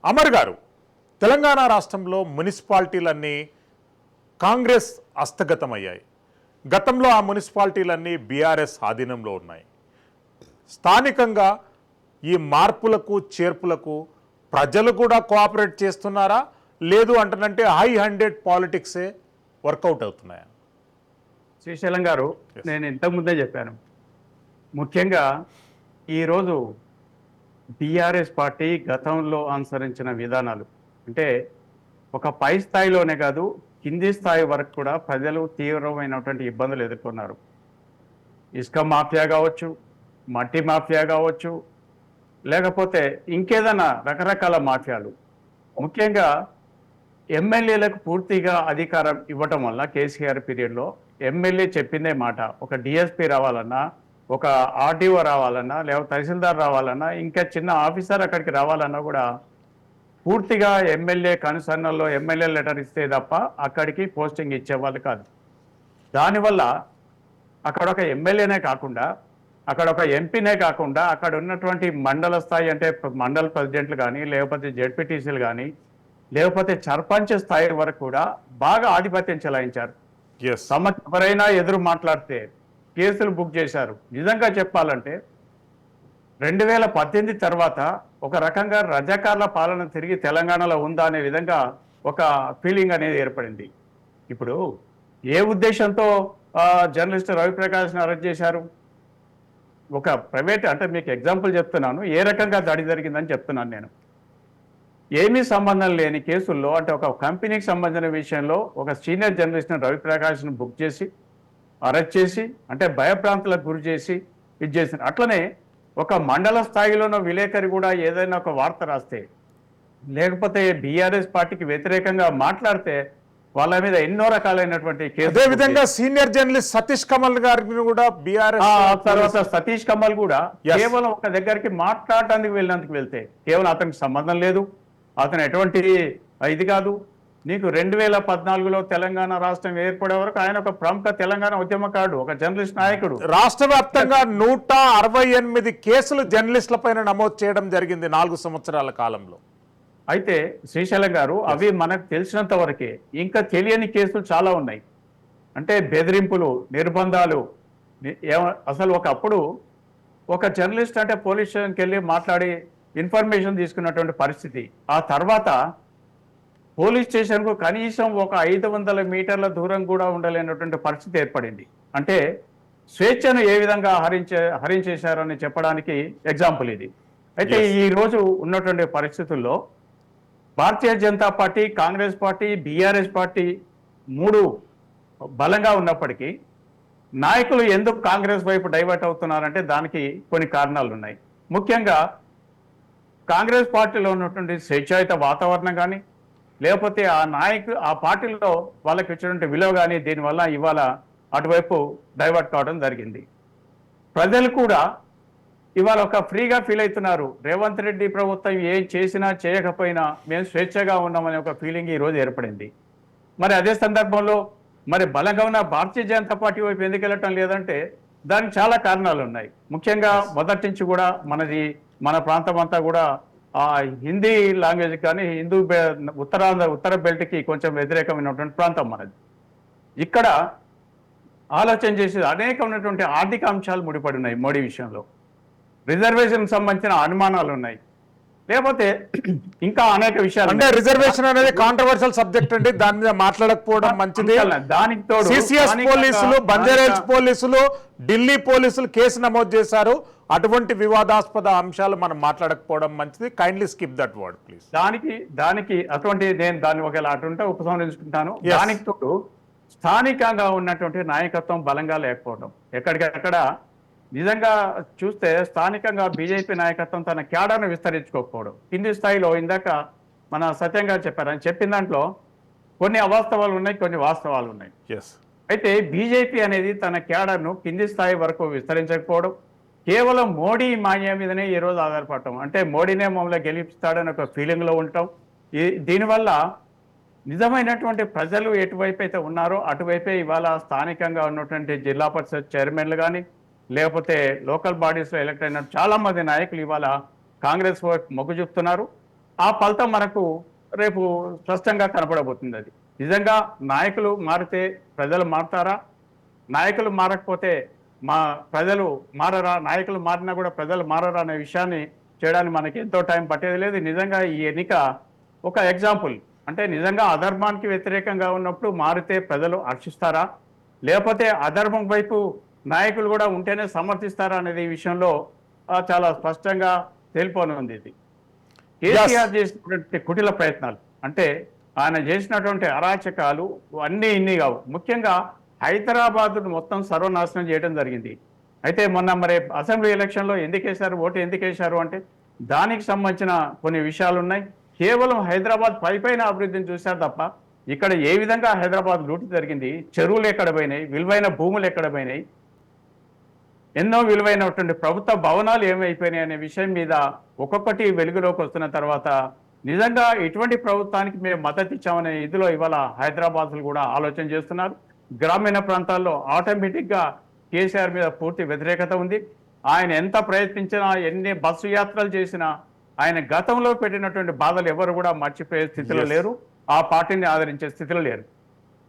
అమర్ గారు, తెలంగాణ రాష్ట్రంలో మున్సిపాలిటీలన్నీ కాంగ్రెస్ హస్తగతమయ్యాయి. గతంలో ఆ మున్సిపాలిటీలన్నీ బీఆర్ఎస్ ఆధీనంలో ఉన్నాయి. స్థానికంగా ఈ మార్పులకు చేర్పులకు ప్రజలు కూడా కోఆపరేట్ చేస్తున్నారా, లేదు అంటనంటే హై హండ్రెడ్ పాలిటిక్సే వర్కౌట్ అవుతున్నాయా? శ్రీశైలం గారు, నేను ఇంతకుముందే చెప్పాను. ముఖ్యంగా ఈరోజు బీఆర్ఎస్ పార్టీ గతంలో అనుసరించిన విధానాలు అంటే ఒక పై స్థాయిలోనే కాదు, కింది స్థాయి వరకు కూడా ప్రజలు తీవ్రమైనటువంటి ఇబ్బందులు ఎదుర్కొన్నారు. ఇసుక మాఫియా కావచ్చు, మట్టి మాఫియా కావచ్చు, లేకపోతే ఇంకేదైనా రకరకాల మాఫియాలు. ముఖ్యంగా ఎమ్మెల్యేలకు పూర్తిగా అధికారం ఇవ్వటం వల్ల కేసీఆర్ పీరియడ్లో ఎమ్మెల్యే చెప్పిందే మాట. ఒక డిఎస్పీ రావాలన్నా, ఒక ఆర్టీఓ రావాలన్నా, లేకపోతే తహసీల్దార్ రావాలన్నా, ఇంకా చిన్న ఆఫీసర్ అక్కడికి రావాలన్నా కూడా పూర్తిగా ఎమ్మెల్యే కనుసన్నల్లో ఎమ్మెల్యే లెటర్ ఇస్తే తప్ప అక్కడికి పోస్టింగ్ ఇచ్చేవాళ్ళు కాదు. దానివల్ల అక్కడ ఒక ఎమ్మెల్యేనే కాకుండా, అక్కడ ఒక ఎంపీనే కాకుండా, అక్కడ ఉన్నటువంటి మండల స్థాయి అంటే మండల ప్రెసిడెంట్లు కానీ, లేకపోతే జెడ్పీటీసీలు కానీ, లేకపోతే సర్పంచ్ స్థాయి వరకు కూడా బాగా ఆధిపత్యం చెలాయించారు. తమకు ఎవరైనా ఎదురు మాట్లాడితే కేసులు బుక్ చేశారు. నిజంగా చెప్పాలంటే 2018 తర్వాత ఒక రకంగా రజాకార్ల పాలన తిరిగి తెలంగాణలో ఉందా అనే విధంగా ఒక ఫీలింగ్ అనేది ఏర్పడింది. ఇప్పుడు ఏ ఉద్దేశంతో జర్నలిస్ట్ రవిప్రకాష్ని అరెస్ట్ చేశారు? ఒక ప్రైవేట్ అంటే మీకు ఎగ్జాంపుల్ చెప్తున్నాను, ఏ రకంగా దాడి జరిగిందని చెప్తున్నాను నేను. ఏమీ సంబంధం లేని కేసుల్లో అంటే ఒక కంపెనీకి సంబంధించిన విషయంలో ఒక సీనియర్ జర్నలిస్ట్ని రవిప్రకాష్ను బుక్ చేసి అరెస్ట్ చేసి అంటే భయప్రాంతులకు గురి చేసి ఇది చేసిన. అట్లనే ఒక మండల స్థాయిలోనో విలేకరి కూడా ఏదైనా ఒక వార్త రాస్తే, లేకపోతే బీఆర్ఎస్ పార్టీకి వ్యతిరేకంగా మాట్లాడితే వాళ్ళ మీద ఎన్నో రకాలైనటువంటి కేసు. అదే విధంగా సీనియర్ జర్నలిస్ట్ సతీష్ కమల్ గారిని కూడా బీఆర్ఎస్ తర్వాత సతీష్ కమల్ కూడా కేవలం ఒక దగ్గరికి మాట్లాడటానికి వెళ్ళినందుకు వెళ్తే కేవలం అతనికి సంబంధం లేదు, అతను ఎటువంటి ఇది కాదు. నీకు 2014లో తెలంగాణ రాష్ట్రం ఏర్పడే వరకు ఆయన ఒక ప్రముఖ తెలంగాణ ఉద్యమకారుడు, ఒక జర్నలిస్ట్ నాయకుడు. రాష్ట్ర వ్యాప్తంగా 168 కేసులు జర్నలిస్టుల పైన నమోదు చేయడం జరిగింది 4 సంవత్సరాల కాలంలో. అయితే శ్రీశైలం గారు, అవి మనకు తెలిసినంత వరకే. ఇంకా తెలియని కేసులు చాలా ఉన్నాయి. అంటే బెదిరింపులు, నిర్బంధాలు. అసలు ఒకప్పుడు ఒక జర్నలిస్ట్ అంటే పోలీస్ స్టేషన్కి వెళ్ళి మాట్లాడి ఇన్ఫర్మేషన్ తీసుకున్నటువంటి పరిస్థితి. ఆ తర్వాత పోలీస్ స్టేషన్కు కనీసం ఒక 500 మీటర్ల దూరం కూడా ఉండలేనటువంటి పరిస్థితి ఏర్పడింది. అంటే స్వేచ్ఛను ఏ విధంగా హరించేశారని చెప్పడానికి ఎగ్జాంపుల్ ఇది. అయితే ఈ రోజు ఉన్నటువంటి పరిస్థితుల్లో Bharatiya Janata party, Congress party, BRS party 3 బలంగా ఉన్నప్పటికీ నాయకులు ఎందుకు కాంగ్రెస్ వైపు డైవర్ట్ అవుతున్నారంటే దానికి కొన్ని కారణాలు ఉన్నాయి. ముఖ్యంగా కాంగ్రెస్ పార్టీలో ఉన్నటువంటి స్వేచ్ఛాయుత వాతావరణం కానీ, లేకపోతే ఆ పార్టీలో వాళ్ళకి ఇచ్చినటువంటి విలువ కానీ, దీనివల్ల ఇవాళ అటువైపు డైవర్ట్ కావడం జరిగింది. ప్రజలు కూడా ఇవాళ ఒక ఫ్రీగా ఫీల్ అవుతున్నారు. రేవంత్ రెడ్డి ప్రభుత్వం ఏం చేసినా చేయకపోయినా మేము స్వేచ్ఛగా ఉన్నామనే ఒక ఫీలింగ్ ఈరోజు ఏర్పడింది. మరి అదే సందర్భంలో మరి బలంగా ఉన్న భారతీయ జనతా పార్టీ వైపు ఎందుకు వెళ్ళటం లేదంటే దానికి చాలా కారణాలు ఉన్నాయి. ముఖ్యంగా మొదటి నుంచి కూడా మన ప్రాంతం అంతా కూడా హిందీ లాంగ్వేజ్ కానీ ఉత్తర బెల్ట్కి కొంచెం వ్యతిరేకమైనటువంటి ప్రాంతం మనది. ఇక్కడ ఆలోచన చేసి అనేకమైనటువంటి ఆర్థిక అంశాలు ముడిపడి ఉన్నాయి. మోడీ విషయంలో రిజర్వేషన్ సంబంధించిన అనుమానాలు ఉన్నాయి, లేకపోతే ఇంకా అనేక విషయాలు. అంటే రిజర్వేషన్ అనేది కాంట్రవర్షియల్ సబ్జెక్ట్ అండి, దాని మీద మాట్లాడకపోవడం మంచిది. దానికి తోడు సిసిఎస్ పోలీసులు, బంజారాహిల్స్ పోలీసులు, ఢిల్లీ పోలీసులు కేసు నమోదు చేశారు. అటువంటి వివాదాస్పద అంశాలు మనం మాట్లాడకపోవడం మంచిది. Kindly skip that word please. దానికి అటువంటి నేను దాన్ని ఒకవేళ అటుంటే ఉపసంహరించుకుంటాను. దానికి తోడు స్థానికంగా ఉన్నటువంటి నాయకత్వం బలంగా లేకపోవడం. ఎక్కడికక్కడ నిజంగా చూస్తే స్థానికంగా బీజేపీ నాయకత్వం తన క్యాడర్ను విస్తరించుకోకపోవడం. కింది స్థాయిలో ఇందాక మన సత్యంగా చెప్పారని చెప్పిన దాంట్లో కొన్ని అవాస్తవాలు ఉన్నాయి, కొన్ని వాస్తవాలు ఉన్నాయి. అయితే బీజేపీ అనేది తన క్యాడర్ను కింది స్థాయి వరకు విస్తరించకపోవడం, కేవలం మోడీ మాయ మీదనే ఈరోజు ఆధారపడటం. అంటే మోడీనే మమ్మల్ని గెలిపిస్తాడని ఒక ఫీలింగ్లో ఉండటం. దీనివల్ల నిజమైనటువంటి ప్రజలు ఎటువైపు అయితే ఉన్నారో అటువైపే ఇవాళ స్థానికంగా ఉన్నటువంటి జిల్లా పరిషత్ చైర్మన్లు కానీ, లేకపోతే లోకల్ బాడీస్లో ఎలక్ట్ అయిన చాలా మంది నాయకులు ఇవాళ కాంగ్రెస్ వైపు మొగ్గు చూపుతున్నారు. ఆ ఫలితం మనకు రేపు స్పష్టంగా కనపడబోతుంది. అది నిజంగా నాయకులు మారితే ప్రజలు మారతారా, నాయకులు మారకపోతే ప్రజలు మారరా, నాయకులు మారినా కూడా ప్రజలు మారరా అనే విషయాన్ని చేయడానికి మనకి ఎంతో టైం పట్టేది లేదు. నిజంగా ఈ ఎన్నిక ఒక ఎగ్జాంపుల్. అంటే నిజంగా అధర్మానికి వ్యతిరేకంగా ఉన్నప్పుడు మారితే ప్రజలు హర్షిస్తారా, లేకపోతే అధర్మం వైపు నాయకులు కూడా ఉంటేనే సమర్థిస్తారా అనేది ఈ విషయంలో చాలా స్పష్టంగా తేలిపోనుంది. ఇది కేసీఆర్ చేసినటువంటి కుటిల ప్రయత్నాలు, అంటే ఆయన చేసినటువంటి అరాచకాలు అన్నీ ఇన్ని కావు. ముఖ్యంగా హైదరాబాద్ను మొత్తం సర్వనాశనం చేయడం జరిగింది. అయితే మొన్న మరి అసెంబ్లీ ఎలక్షన్లో ఓటు ఎందుకు వేశారు అంటే దానికి సంబంధించిన కొన్ని విషయాలు ఉన్నాయి. కేవలం హైదరాబాద్ పైపైన అభివృద్ధిని చూశారు తప్ప ఇక్కడ ఏ విధంగా హైదరాబాద్ లూటి జరిగింది, చెరువులు ఎక్కడ పోయినాయి, విలువైన భూములు ఎక్కడ పోయినాయి, ఎన్నో విలువైనటువంటి ప్రభుత్వ భవనాలు ఏమైపోయినాయి అనే విషయం మీద ఒక్కొక్కటి వెలుగులోకి వస్తున్న తర్వాత నిజంగా ఇటువంటి ప్రభుత్వానికి మేము మద్దతు ఇచ్చామనే ఇదిలో ఇవాళ హైదరాబాద్లు కూడా ఆలోచన చేస్తున్నారు. గ్రామీణ ప్రాంతాల్లో ఆటోమేటిక్గా కేసీఆర్ మీద పూర్తి వ్యతిరేకత ఉంది. ఆయన ఎంత ప్రయత్నించినా, ఎన్ని బస్సు యాత్రలు చేసినా ఆయన గతంలో పెట్టినటువంటి బాధలు ఎవరు కూడా మర్చిపోయే స్థితిలో లేరు, ఆ పార్టీని ఆదరించే స్థితిలో లేరు.